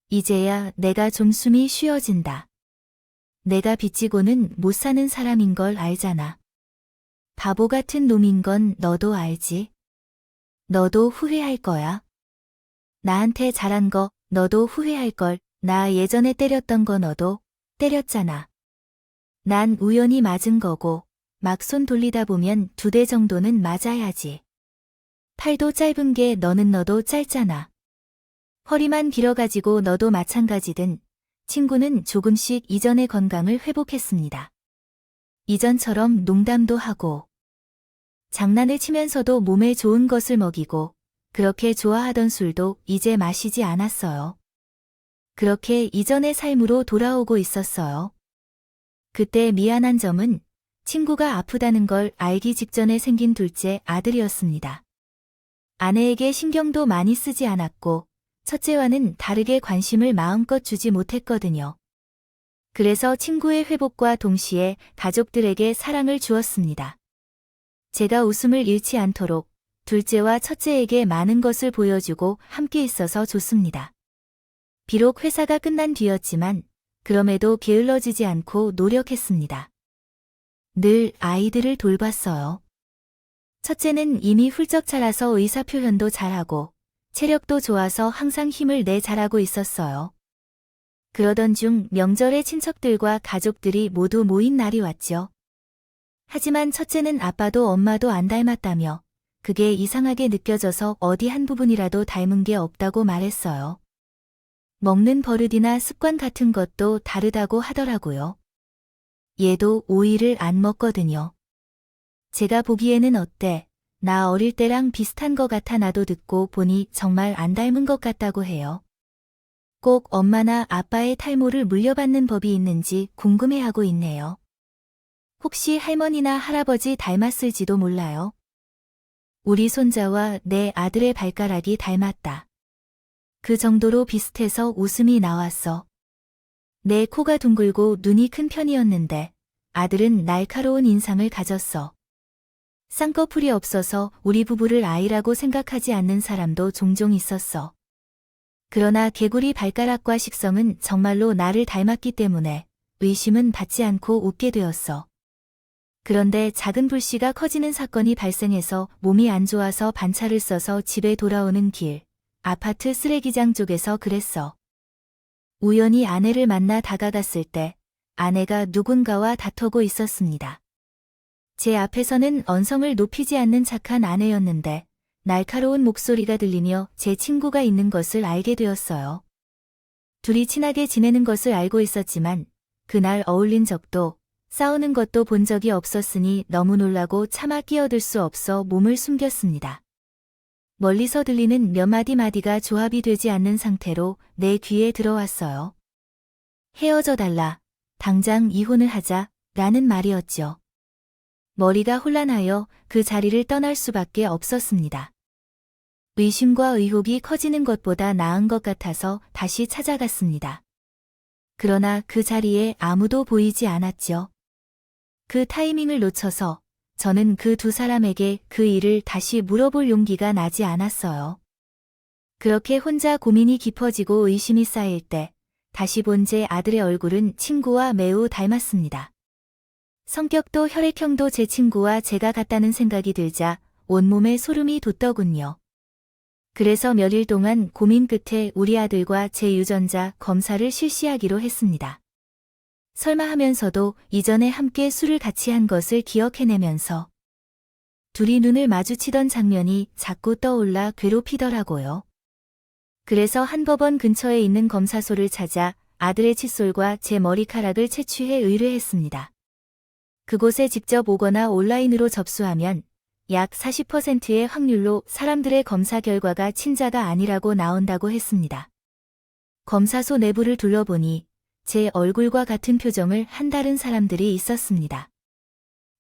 이제야 내가 좀 숨이 쉬어진다. 내가 빚지고는 못 사는 사람인 걸 알잖아. 바보 같은 놈인 건 너도 알지? 너도 후회할 거야. 나한테 잘한 거 너도 후회할 걸. 나 예전에 때렸던 거 너도 때렸잖아. 난 우연히 맞은 거고 막 손 돌리다 보면 2대 정도는 맞아야지. 팔도 짧은 게 너도 짧잖아. 허리만 길어가지고 너도 마찬가지든 친구는 조금씩 이전의 건강을 회복했습니다. 이전처럼 농담도 하고 장난을 치면서도 몸에 좋은 것을 먹이고 그렇게 좋아하던 술도 이제 마시지 않았어요. 그렇게 이전의 삶으로 돌아오고 있었어요. 그때 미안한 점은 친구가 아프다는 걸 알기 직전에 생긴 둘째 아들이었습니다. 아내에게 신경도 많이 쓰지 않았고 첫째와는 다르게 관심을 마음껏 주지 못했거든요. 그래서 친구의 회복과 동시에 가족들에게 사랑을 주었습니다. 제가 웃음을 잃지 않도록 둘째와 첫째에게 많은 것을 보여주고 함께 있어서 좋습니다. 비록 회사가 끝난 뒤였지만 그럼에도 게을러지지 않고 노력했습니다. 늘 아이들을 돌봤어요. 첫째는 이미 훌쩍 자라서 의사 표현도 잘하고 체력도 좋아서 항상 힘을 내 잘하고 있었어요. 그러던 중 명절에 친척들과 가족들이 모두 모인 날이 왔죠. 하지만 첫째는 아빠도 엄마도 안 닮았다며 그게 이상하게 느껴져서 어디 한 부분이라도 닮은 게 없다고 말했어요. 먹는 버릇이나 습관 같은 것도 다르다고 하더라고요. 얘도 오이를 안 먹거든요. 제가 보기에는 어때? 나 어릴 때랑 비슷한 것 같아 나도 듣고 보니 정말 안 닮은 것 같다고 해요. 꼭 엄마나 아빠의 탈모를 물려받는 법이 있는지 궁금해하고 있네요. 혹시 할머니나 할아버지 닮았을지도 몰라요. 우리 손자와 내 아들의 발가락이 닮았다. 그 정도로 비슷해서 웃음이 나왔어. 내 코가 둥글고 눈이 큰 편이었는데 아들은 날카로운 인상을 가졌어. 쌍꺼풀이 없어서 우리 부부를 아이라고 생각하지 않는 사람도 종종 있었어. 그러나 개구리 발가락과 식성은 정말로 나를 닮았기 때문에 의심은 받지 않고 웃게 되었어. 그런데 작은 불씨가 커지는 사건이 발생해서 몸이 안 좋아서 반차를 써서 집에 돌아오는 길, 아파트 쓰레기장 쪽에서 그랬어. 우연히 아내를 만나 다가갔을 때 아내가 누군가와 다투고 있었습니다. 제 앞에서는 언성을 높이지 않는 착한 아내였는데 날카로운 목소리가 들리며 제 친구가 있는 것을 알게 되었어요. 둘이 친하게 지내는 것을 알고 있었지만 그날 어울린 적도 싸우는 것도 본 적이 없었으니 너무 놀라고 차마 끼어들 수 없어 몸을 숨겼습니다. 멀리서 들리는 몇 마디가 조합이 되지 않는 상태로 내 귀에 들어왔어요. 헤어져 달라. 당장 이혼을 하자. 라는 말이었죠. 머리가 혼란하여 그 자리를 떠날 수밖에 없었습니다. 의심과 의혹이 커지는 것보다 나은 것 같아서 다시 찾아갔습니다. 그러나 그 자리에 아무도 보이지 않았죠. 그 타이밍을 놓쳐서 저는 그 두 사람에게 그 일을 다시 물어볼 용기가 나지 않았어요. 그렇게 혼자 고민이 깊어지고 의심이 쌓일 때 다시 본 제 아들의 얼굴은 친구와 매우 닮았습니다. 성격도 혈액형도 제 친구와 제가 같다는 생각이 들자 온몸에 소름이 돋더군요. 그래서 몇일 동안 고민 끝에 우리 아들과 제 유전자 검사를 실시하기로 했습니다. 설마 하면서도 이전에 함께 술을 같이 한 것을 기억해내면서 둘이 눈을 마주치던 장면이 자꾸 떠올라 괴롭히더라고요. 그래서 한 법원 근처에 있는 검사소를 찾아 아들의 칫솔과 제 머리카락을 채취해 의뢰했습니다. 그곳에 직접 오거나 온라인으로 접수하면 약 40%의 확률로 사람들의 검사 결과가 친자가 아니라고 나온다고 했습니다. 검사소 내부를 둘러보니 제 얼굴과 같은 표정을 한 다른 사람들이 있었습니다.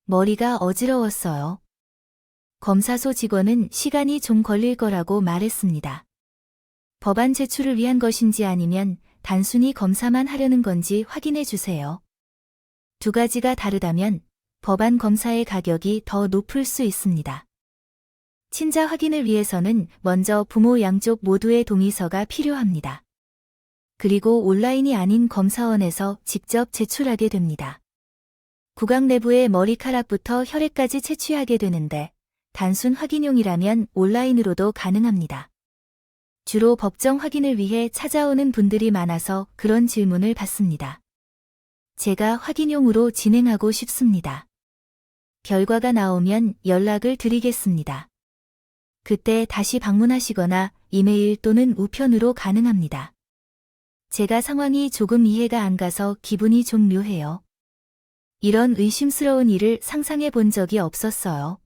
머리가 어지러웠어요. 검사소 직원은 시간이 좀 걸릴 거라고 말했습니다. 법안 제출을 위한 것인지 아니면 단순히 검사만 하려는 건지 확인해 주세요. 두 가지가 다르다면 법안 검사의 가격이 더 높을 수 있습니다. 친자 확인을 위해서는 먼저 부모 양쪽 모두의 동의서가 필요합니다. 그리고 온라인이 아닌 검사원에서 직접 제출하게 됩니다. 구강 내부의 머리카락부터 혈액까지 채취하게 되는데 단순 확인용이라면 온라인으로도 가능합니다. 주로 법정 확인을 위해 찾아오는 분들이 많아서 그런 질문을 받습니다. 제가 확인용으로 진행하고 싶습니다. 결과가 나오면 연락을 드리겠습니다. 그때 다시 방문하시거나 이메일 또는 우편으로 가능합니다. 제가 상황이 조금 이해가 안 가서 기분이 좀 묘해요. 이런 의심스러운 일을 상상해 본 적이 없었어요.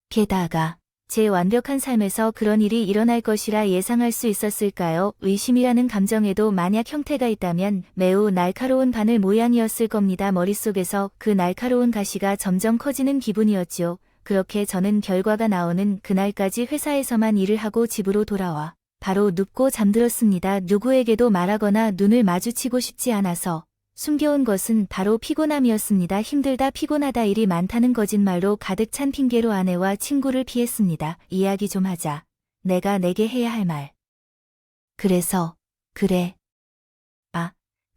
게다가 제 완벽한 삶에서 그런 일이 일어날 것이라 예상할 수 있었을까요? 의심이라는 감정에도 만약 형태가 있다면 매우 날카로운 바늘 모양이었을 겁니다. 머릿속에서 그 날카로운 가시가 점점 커지는 기분이었죠. 그렇게 저는 결과가 나오는 그날까지 회사에서만 일을 하고 집으로 돌아와 바로 눕고 잠들었습니다. 누구에게도 말하거나 눈을 마주치고 싶지 않아서 숨겨온 것은 바로 피곤함이었습니다. 힘들다 피곤하다 일이 많다는 거짓말로 가득 찬 핑계로 아내와 친구를 피했습니다. 이야기 좀 하자. 내가 내게 해야 할 말. 그래서 그래.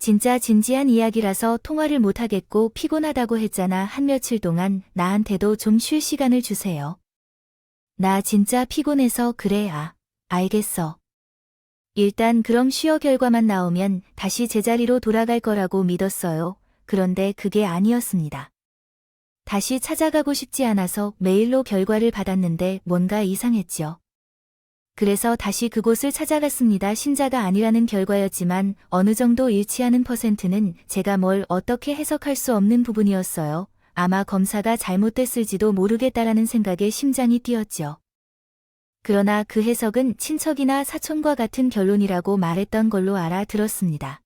진짜 진지한 이야기라서 통화를 못하겠고 피곤하다고 했잖아. 한 며칠 동안 나한테도 좀 쉴 시간을 주세요. 나 진짜 피곤해서 그래. 알겠어. 일단 그럼 쉬어 결과만 나오면 다시 제자리로 돌아갈 거라고 믿었어요. 그런데 그게 아니었습니다. 다시 찾아가고 싶지 않아서 메일로 결과를 받았는데 뭔가 이상했죠. 그래서 다시 그곳을 찾아갔습니다. 신자가 아니라는 결과였지만 어느 정도 일치하는 퍼센트는 제가 뭘 어떻게 해석할 수 없는 부분이었어요. 아마 검사가 잘못됐을지도 모르겠다라는 생각에 심장이 뛰었죠. 그러나 그 해석은 친척이나 사촌과 같은 결론이라고 말했던 걸로 알아들었습니다.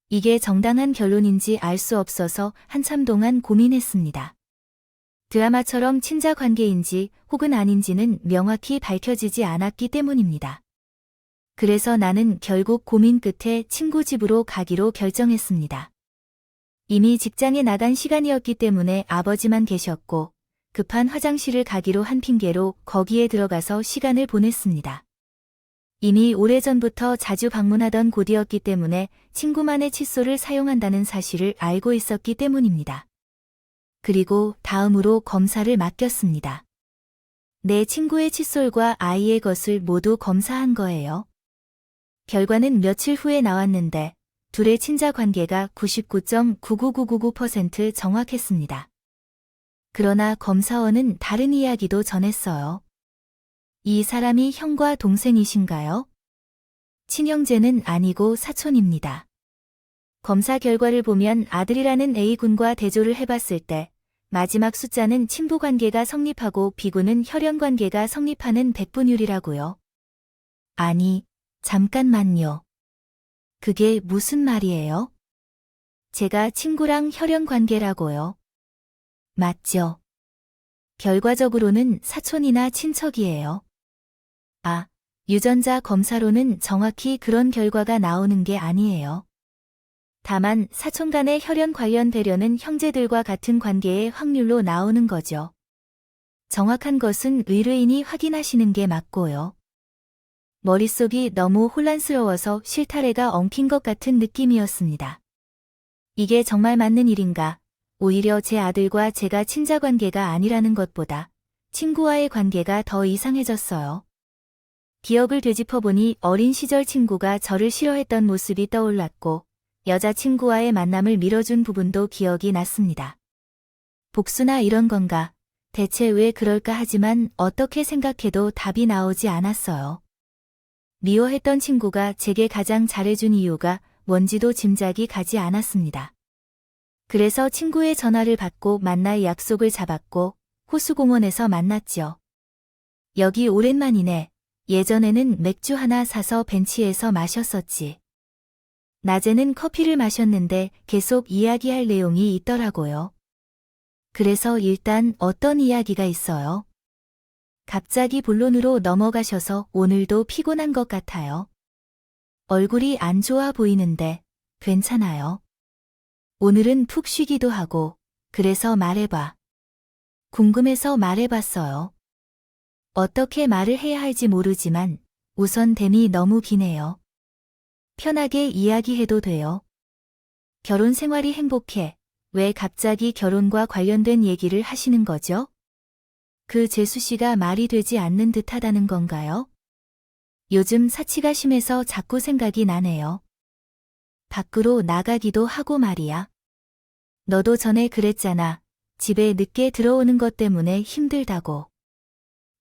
이게 정당한 결론인지 알 수 없어서 한참 동안 고민했습니다. 드라마처럼 친자 관계인지 혹은 아닌지는 명확히 밝혀지지 않았기 때문입니다. 그래서 나는 결국 고민 끝에 친구 집으로 가기로 결정했습니다. 이미 직장에 나간 시간이었기 때문에 아버지만 계셨고 급한 화장실을 가기로 한 핑계로 거기에 들어가서 시간을 보냈습니다. 이미 오래전부터 자주 방문하던 곳이었기 때문에 친구만의 칫솔을 사용한다는 사실을 알고 있었기 때문입니다. 그리고 다음으로 검사를 맡겼습니다. 내 친구의 칫솔과 아이의 것을 모두 검사한 거예요. 결과는 며칠 후에 나왔는데 둘의 친자 관계가 99.99999% 정확했습니다. 그러나 검사원은 다른 이야기도 전했어요. 이 사람이 형과 동생이신가요? 친형제는 아니고 사촌입니다. 검사 결과를 보면 아들이라는 A군과 대조를 해봤을 때 마지막 숫자는 친부관계가 성립하고 B군은 혈연관계가 성립하는 백분율이라고요. 아니, 잠깐만요. 그게 무슨 말이에요? 제가 친구랑 혈연관계라고요. 맞죠. 결과적으로는 사촌이나 친척이에요. 유전자 검사로는 정확히 그런 결과가 나오는 게 아니에요. 다만 사촌 간의 혈연 관련 배려는 형제들과 같은 관계의 확률로 나오는 거죠. 정확한 것은 의뢰인이 확인하시는 게 맞고요. 머릿속이 너무 혼란스러워서 실타래가 엉킨 것 같은 느낌이었습니다. 이게 정말 맞는 일인가? 오히려 제 아들과 제가 친자관계가 아니라는 것보다 친구와의 관계가 더 이상해졌어요. 기억을 되짚어보니 어린 시절 친구가 저를 싫어했던 모습이 떠올랐고 여자친구와의 만남을 밀어준 부분도 기억이 났습니다. 복수나 이런 건가? 대체 왜 그럴까 하지만 어떻게 생각해도 답이 나오지 않았어요. 미워했던 친구가 제게 가장 잘해준 이유가 뭔지도 짐작이 가지 않았습니다. 그래서 친구의 전화를 받고 만날 약속을 잡았고 호수공원에서 만났죠. 여기 오랜만이네. 예전에는 맥주 하나 사서 벤치에서 마셨었지. 낮에는 커피를 마셨는데 계속 이야기할 내용이 있더라고요. 그래서 일단 어떤 이야기가 있어요? 갑자기 본론으로 넘어가셔서 오늘도 피곤한 것 같아요. 얼굴이 안 좋아 보이는데 괜찮아요? 오늘은 푹 쉬기도 하고 그래서 말해봐. 궁금해서 말해봤어요. 어떻게 말을 해야 할지 모르지만 우선 댐이 너무 기네요. 편하게 이야기해도 돼요. 결혼 생활이 행복해. 왜 갑자기 결혼과 관련된 얘기를 하시는 거죠? 그 재수 씨가 말이 되지 않는 듯하다는 건가요? 요즘 사치가 심해서 자꾸 생각이 나네요. 밖으로 나가기도 하고 말이야. 너도 전에 그랬잖아. 집에 늦게 들어오는 것 때문에 힘들다고.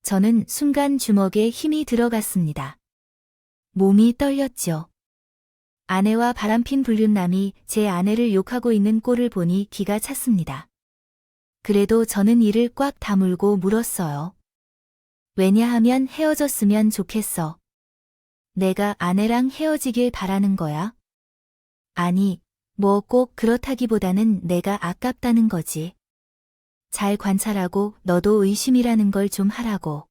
저는 순간 주먹에 힘이 들어갔습니다. 몸이 떨렸죠. 아내와 바람핀 불륜남이 제 아내를 욕하고 있는 꼴을 보니 기가 찼습니다. 그래도 저는 이를 꽉 다물고 물었어요. 왜냐하면 헤어졌으면 좋겠어. 내가 아내랑 헤어지길 바라는 거야? 아니, 뭐 꼭 그렇다기보다는 내가 아깝다는 거지. 잘 관찰하고 너도 의심이라는 걸 좀 하라고.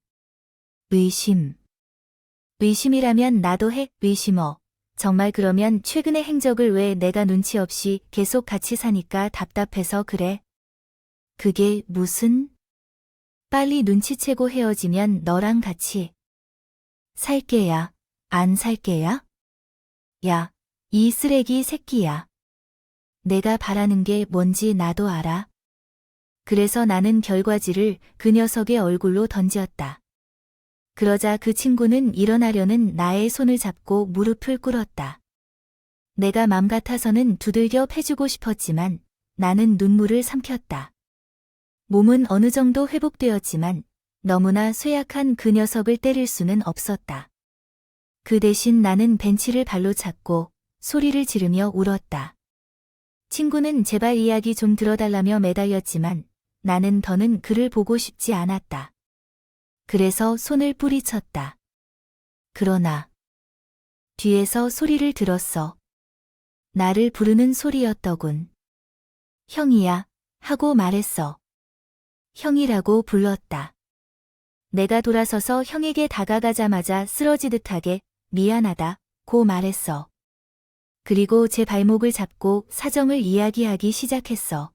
의심. 의심이라면 나도 해, 의심어. 정말 그러면 최근의 행적을 왜 내가 눈치 없이 계속 같이 사니까 답답해서 그래? 그게 무슨? 빨리 눈치채고 헤어지면 너랑 같이 살게야. 안 살게야? 야, 이 쓰레기 새끼야. 내가 바라는 게 뭔지 나도 알아. 그래서 나는 결과지를 그 녀석의 얼굴로 던졌다. 그러자 그 친구는 일어나려는 나의 손을 잡고 무릎을 꿇었다. 내가 맘 같아서는 두들겨 패주고 싶었지만 나는 눈물을 삼켰다. 몸은 어느 정도 회복되었지만 너무나 쇠약한 그 녀석을 때릴 수는 없었다. 그 대신 나는 벤치를 발로 찼고 소리를 지르며 울었다. 친구는 제발 이야기 좀 들어달라며 매달렸지만 나는 더는 그를 보고 싶지 않았다. 그래서 손을 뿌리쳤다. 그러나 뒤에서 소리를 들었어. 나를 부르는 소리였더군. 형이야 하고 말했어. 형이라고 불렀다. 내가 돌아서서 형에게 다가가자마자 쓰러지듯 하게 미안하다 고 말했어. 그리고 제 발목을 잡고 사정을 이야기하기 시작했어.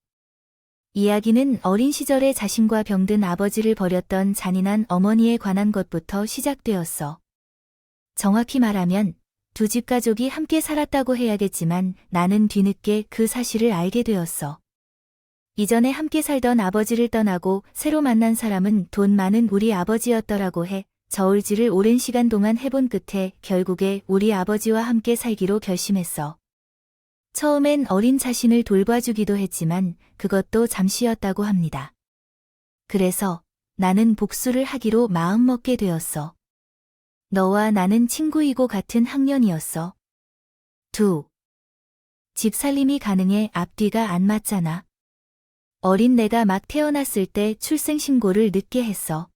이야기는 어린 시절에 자신과 병든 아버지를 버렸던 잔인한 어머니에 관한 것부터 시작되었어. 정확히 말하면 두 집 가족이 함께 살았다고 해야겠지만 나는 뒤늦게 그 사실을 알게 되었어. 이전에 함께 살던 아버지를 떠나고 새로 만난 사람은 돈 많은 우리 아버지였더라고 해. 저울질을 오랜 시간 동안 해본 끝에 결국에 우리 아버지와 함께 살기로 결심했어. 처음엔 어린 자신을 돌봐주기도 했지만 그것도 잠시였다고 합니다. 그래서 나는 복수를 하기로 마음먹게 되었어. 너와 나는 친구이고 같은 학년이었어. 집 살림이 가능해 앞뒤가 안 맞잖아. 어린 내가 막 태어났을 때 출생신고를 늦게 했어.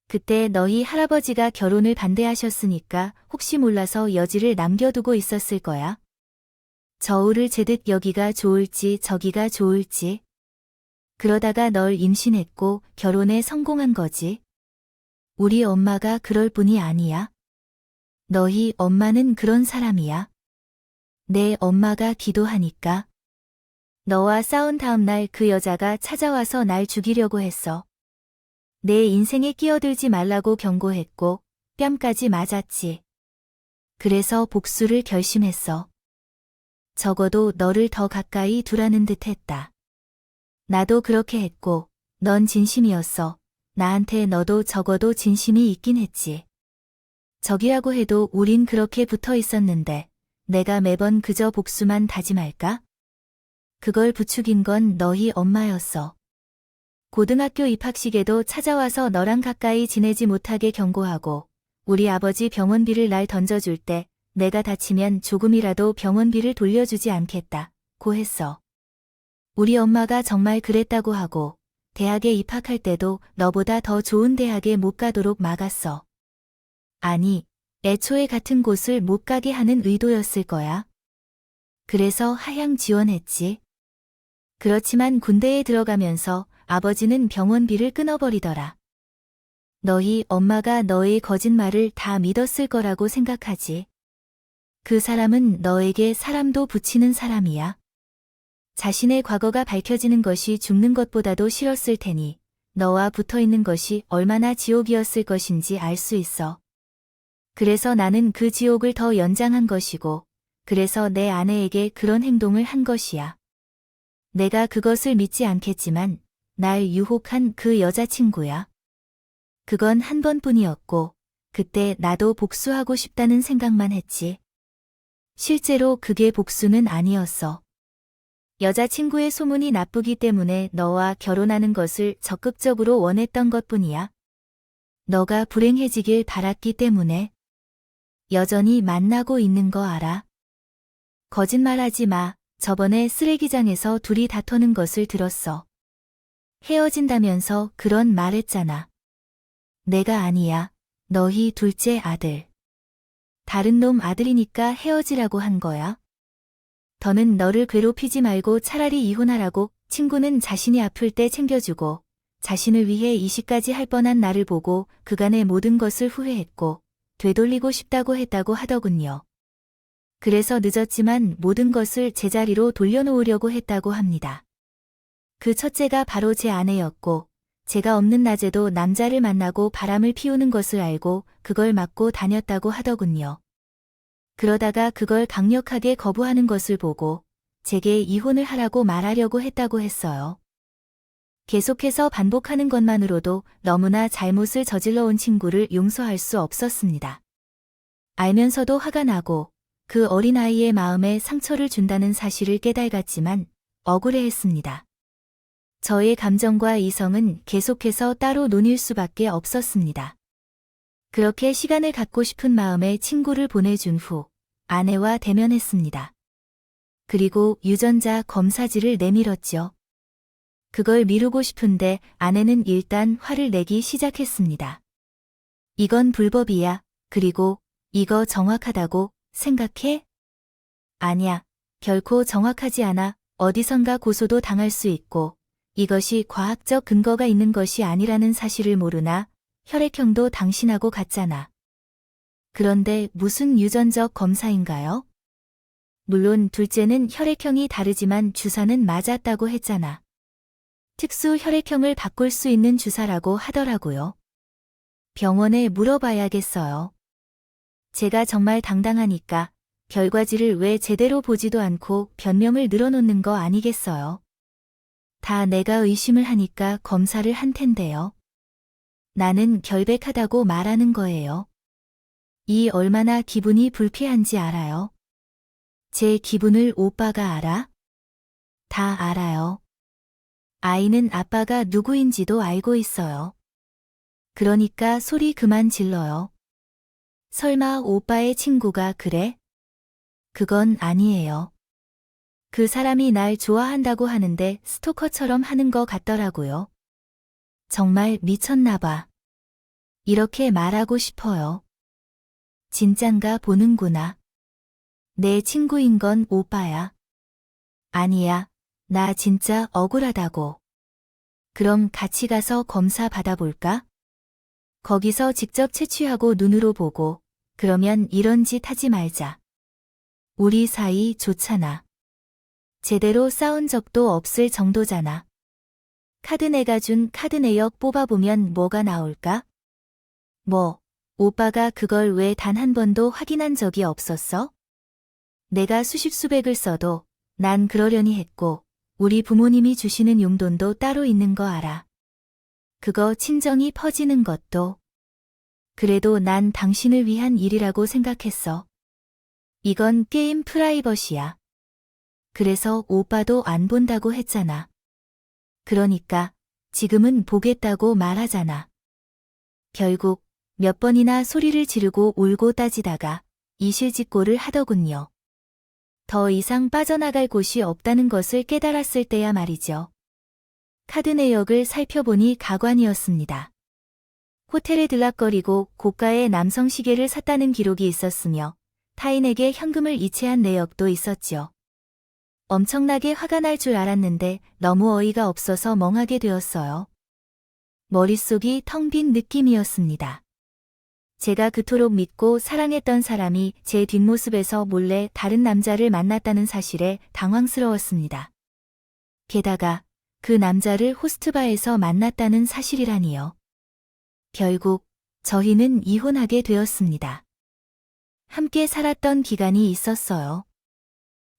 그때 너희 할아버지가 결혼을 반대하셨으니까 혹시 몰라서 여지를 남겨두고 있었을 거야. 저울을 재듯 여기가 좋을지 저기가 좋을지. 그러다가 널 임신했고 결혼에 성공한 거지. 우리 엄마가 그럴 뿐이 아니야. 너희 엄마는 그런 사람이야. 내 엄마가 기도하니까. 너와 싸운 다음날 그 여자가 찾아와서 날 죽이려고 했어. 내 인생에 끼어들지 말라고 경고했고 뺨까지 맞았지. 그래서 복수를 결심했어. 적어도 너를 더 가까이 두라는 듯 했다. 나도 그렇게 했고, 넌 진심이었어. 나한테 너도 적어도 진심이 있긴 했지. 적이라고 해도 우린 그렇게 붙어 있었는데, 내가 매번 그저 복수만 다짐할까? 그걸 부추긴 건 너희 엄마였어. 고등학교 입학식에도 찾아와서 너랑 가까이 지내지 못하게 경고하고, 우리 아버지 병원비를 날 던져줄 때, 내가 다치면 조금이라도 병원비를 돌려주지 않겠다고 했어. 우리 엄마가 정말 그랬다고 하고, 대학에 입학할 때도 너보다 더 좋은 대학에 못 가도록 막았어. 아니, 애초에 같은 곳을 못 가게 하는 의도였을 거야. 그래서 하향 지원했지. 그렇지만 군대에 들어가면서 아버지는 병원비를 끊어버리더라. 너희 엄마가 너의 거짓말을 다 믿었을 거라고 생각하지. 그 사람은 너에게 사람도 붙이는 사람이야. 자신의 과거가 밝혀지는 것이 죽는 것보다도 싫었을 테니 너와 붙어 있는 것이 얼마나 지옥이었을 것인지 알 수 있어. 그래서 나는 그 지옥을 더 연장한 것이고, 그래서 내 아내에게 그런 행동을 한 것이야. 내가 그것을 믿지 않겠지만 날 유혹한 그 여자친구야. 그건 한 번뿐이었고, 그때 나도 복수하고 싶다는 생각만 했지. 실제로 그게 복수는 아니었어. 여자친구의 소문이 나쁘기 때문에 너와 결혼하는 것을 적극적으로 원했던 것뿐이야. 너가 불행해지길 바랐기 때문에. 여전히 만나고 있는 거 알아? 거짓말하지 마. 저번에 쓰레기장에서 둘이 다투는 것을 들었어. 헤어진다면서 그런 말 했잖아. 내가 아니야. 너희 둘째 아들. 다른 놈 아들이니까 헤어지라고 한 거야. 더는 너를 괴롭히지 말고 차라리 이혼하라고. 친구는 자신이 아플 때 챙겨주고 자신을 위해 이식까지 할 뻔한 나를 보고 그간의 모든 것을 후회했고 되돌리고 싶다고 했다고 하더군요. 그래서 늦었지만 모든 것을 제자리로 돌려놓으려고 했다고 합니다. 그 첫째가 바로 제 아내였고 제가 없는 낮에도 남자를 만나고 바람을 피우는 것을 알고 그걸 막고 다녔다고 하더군요. 그러다가 그걸 강력하게 거부하는 것을 보고 제게 이혼을 하라고 말하려고 했다고 했어요. 계속해서 반복하는 것만으로도 너무나 잘못을 저질러 온 친구를 용서할 수 없었습니다. 알면서도 화가 나고 그 어린아이의 마음에 상처를 준다는 사실을 깨달았지만 억울해했습니다. 저의 감정과 이성은 계속해서 따로 논일 수밖에 없었습니다. 그렇게 시간을 갖고 싶은 마음에 친구를 보내준 후 아내와 대면했습니다. 그리고 유전자 검사지를 내밀었죠. 그걸 미루고 싶은데 아내는 일단 화를 내기 시작했습니다. 이건 불법이야. 그리고 이거 정확하다고 생각해? 아니야. 결코 정확하지 않아. 어디선가 고소도 당할 수 있고 이것이 과학적 근거가 있는 것이 아니라는 사실을 모르나? 혈액형도 당신하고 같잖아. 그런데 무슨 유전적 검사인가요? 물론 둘째는 혈액형이 다르지만 주사는 맞았다고 했잖아. 특수 혈액형을 바꿀 수 있는 주사라고 하더라고요. 병원에 물어봐야겠어요. 제가 정말 당당하니까 결과지를 왜 제대로 보지도 않고 변명을 늘어놓는 거 아니겠어요? 다 내가 의심을 하니까 검사를 한 텐데요. 나는 결백하다고 말하는 거예요. 이 얼마나 기분이 불쾌한지 알아요? 제 기분을 오빠가 알아? 다 알아요. 아이는 아빠가 누구인지도 알고 있어요. 그러니까 소리 그만 질러요. 설마 오빠의 친구가 그래? 그건 아니에요. 그 사람이 날 좋아한다고 하는데 스토커처럼 하는 거 같더라고요. 정말 미쳤나 봐. 이렇게 말하고 싶어요. 진짠가 보는구나. 내 친구인 건 오빠야. 아니야, 나 진짜 억울하다고. 그럼 같이 가서 검사 받아볼까? 거기서 직접 채취하고 눈으로 보고, 그러면 이런 짓 하지 말자. 우리 사이 좋잖아. 제대로 싸운 적도 없을 정도잖아. 카드 내가 준 카드 내역 뽑아보면 뭐가 나올까? 뭐, 오빠가 그걸 왜 단 한 번도 확인한 적이 없었어? 내가 수십 수백을 써도 난 그러려니 했고 우리 부모님이 주시는 용돈도 따로 있는 거 알아. 그거 친정이 퍼지는 것도. 그래도 난 당신을 위한 일이라고 생각했어. 이건 게임 프라이버시야. 그래서 오빠도 안 본다고 했잖아. 그러니까 지금은 보겠다고 말하잖아. 결국 몇 번이나 소리를 지르고 울고 따지다가 이실직고를 하더군요. 더 이상 빠져나갈 곳이 없다는 것을 깨달았을 때야 말이죠. 카드 내역을 살펴보니 가관이었습니다. 호텔에 들락거리고 고가의 남성 시계를 샀다는 기록이 있었으며 타인에게 현금을 이체한 내역도 있었죠. 엄청나게 화가 날 줄 알았는데 너무 어이가 없어서 멍하게 되었어요. 머릿속이 텅 빈 느낌이었습니다. 제가 그토록 믿고 사랑했던 사람이 제 뒷모습에서 몰래 다른 남자를 만났다는 사실에 당황스러웠습니다. 게다가 그 남자를 호스트바에서 만났다는 사실이라니요. 결국 저희는 이혼하게 되었습니다. 함께 살았던 기간이 있었어요.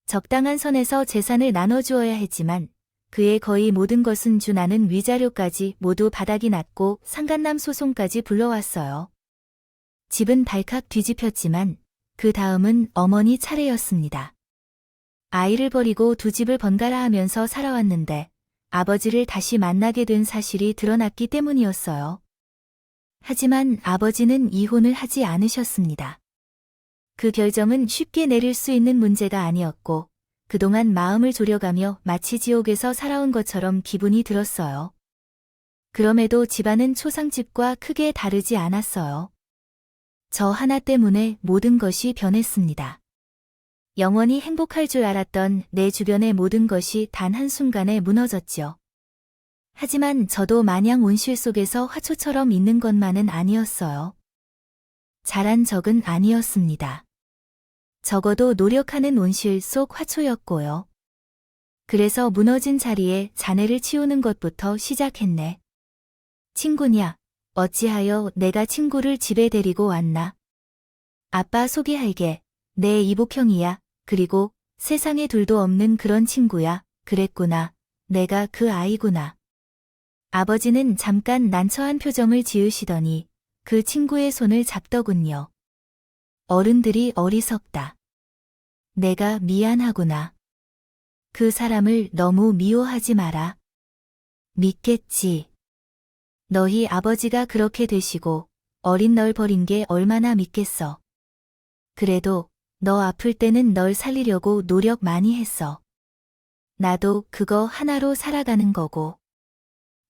적당한 선에서 재산을 나눠주어야 했지만 그의 거의 모든 것은 준하는 위자료까지 모두 바닥이 났고 상간남 소송까지 불러왔어요. 집은 발칵 뒤집혔지만 그 다음은 어머니 차례였습니다. 아이를 버리고 두 집을 번갈아 하면서 살아왔는데 아버지를 다시 만나게 된 사실이 드러났기 때문이었어요. 하지만 아버지는 이혼을 하지 않으셨습니다. 그 결정은 쉽게 내릴 수 있는 문제가 아니었고 그동안 마음을 졸여가며 마치 지옥에서 살아온 것처럼 기분이 들었어요. 그럼에도 집안은 초상집과 크게 다르지 않았어요. 저 하나 때문에 모든 것이 변했습니다. 영원히 행복할 줄 알았던 내 주변의 모든 것이 단 한순간에 무너졌죠. 하지만 저도 마냥 온실 속에서 화초처럼 있는 것만은 아니었어요. 잘한 적은 아니었습니다. 적어도 노력하는 온실 속 화초였고요. 그래서 무너진 자리에 잔해를 치우는 것부터 시작했네. 친구냐? 어찌하여 내가 친구를 집에 데리고 왔나? 아빠 소개할게. 내 이복형이야. 그리고 세상에 둘도 없는 그런 친구야. 그랬구나. 내가 그 아이구나. 아버지는 잠깐 난처한 표정을 지으시더니 그 친구의 손을 잡더군요. 어른들이 어리석다. 내가 미안하구나. 그 사람을 너무 미워하지 마라. 믿겠지. 너희 아버지가 그렇게 되시고 어린 널 버린 게 얼마나 믿겠어. 그래도 너 아플 때는 널 살리려고 노력 많이 했어. 나도 그거 하나로 살아가는 거고.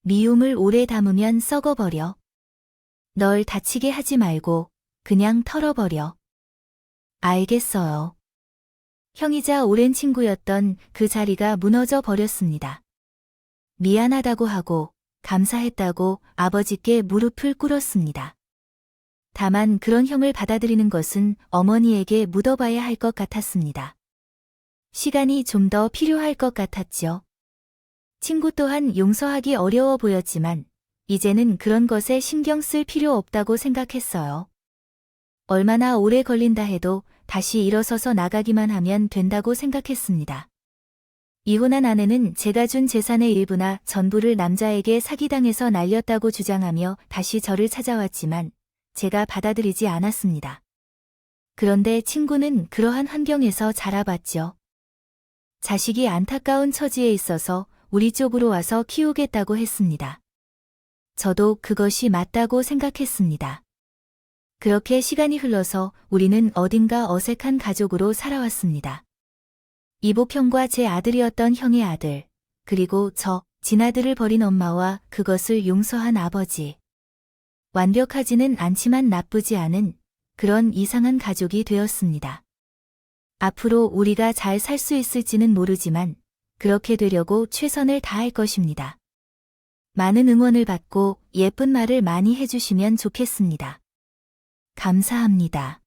미움을 오래 담으면 썩어버려. 널 다치게 하지 말고 그냥 털어버려. 알겠어요. 형이자 오랜 친구였던 그 자리가 무너져 버렸습니다. 미안하다고 하고 감사했다고 아버지께 무릎을 꿇었습니다. 다만 그런 형을 받아들이는 것은 어머니에게 묻어봐야 할 것 같았습니다. 시간이 좀 더 필요할 것 같았죠. 친구 또한 용서하기 어려워 보였지만 이제는 그런 것에 신경 쓸 필요 없다고 생각했어요. 얼마나 오래 걸린다 해도 다시 일어서서 나가기만 하면 된다고 생각했습니다. 이혼한 아내는 제가 준 재산의 일부나 전부를 남자에게 사기당해서 날렸다고 주장하며 다시 저를 찾아왔지만 제가 받아들이지 않았습니다. 그런데 친구는 그러한 환경에서 자라봤죠. 자식이 안타까운 처지에 있어서 우리 쪽으로 와서 키우겠다고 했습니다. 저도 그것이 맞다고 생각했습니다. 그렇게 시간이 흘러서 우리는 어딘가 어색한 가족으로 살아왔습니다. 이복형과 제 아들이었던 형의 아들, 그리고 저, 진아들을 버린 엄마와 그것을 용서한 아버지. 완벽하지는 않지만 나쁘지 않은 그런 이상한 가족이 되었습니다. 앞으로 우리가 잘 살 수 있을지는 모르지만 그렇게 되려고 최선을 다할 것입니다. 많은 응원을 받고 예쁜 말을 많이 해주시면 좋겠습니다. 감사합니다.